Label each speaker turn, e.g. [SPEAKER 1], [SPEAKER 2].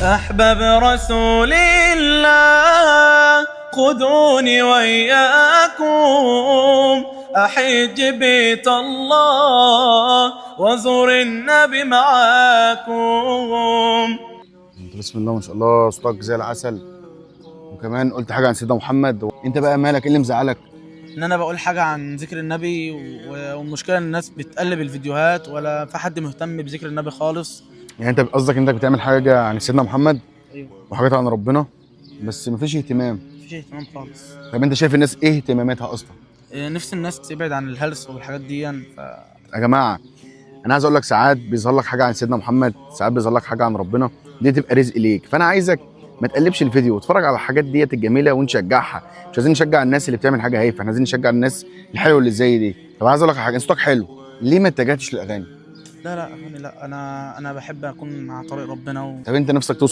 [SPEAKER 1] أحباب رسول الله خذوني وإياكم أحج بيت الله وزور النبي معاكم.
[SPEAKER 2] بسم الله ما شاء الله، صوتك زي العسل. وكمان قلت حاجه عن سيدنا محمد. انت بقى مالك؟ ايه اللي مزعلك؟
[SPEAKER 1] ان انا بقول حاجه عن ذكر النبي والمشكله ان الناس بتقلب الفيديوهات ولا في حد مهتم بذكر النبي خالص.
[SPEAKER 2] يعني انت قصدك انك بتعمل حاجه عن سيدنا محمد
[SPEAKER 1] ايوه،
[SPEAKER 2] وحاجات عن ربنا بس مفيش اهتمام.
[SPEAKER 1] مفيش اهتمام خالص.
[SPEAKER 2] طب انت شايف الناس ايه اهتماماتها اصلا؟
[SPEAKER 1] نفس الناس تبعد عن الهلس والحاجات دي
[SPEAKER 2] يا جماعه، انا عايز اقول لك ساعات بيظهر لك حاجه عن سيدنا محمد، ساعات بيظهر لك حاجه عن ربنا، دي تبقى رزق ليك. فانا عايزك ما تقلبش الفيديو واتفرج على الحاجات ديت الجميله ونشجعها. مش عايزين نشجع الناس اللي بتعمل حاجه هايفه، احنا عايزين نشجع الناس الحلوه اللي زي دي. طب عايز اقول لك حاجه، صوتك حلو، ليه ما اتجهتش للاغاني؟
[SPEAKER 1] لا اغاني لا، انا بحب اكون مع طريق ربنا
[SPEAKER 2] طب انت نفسك توصل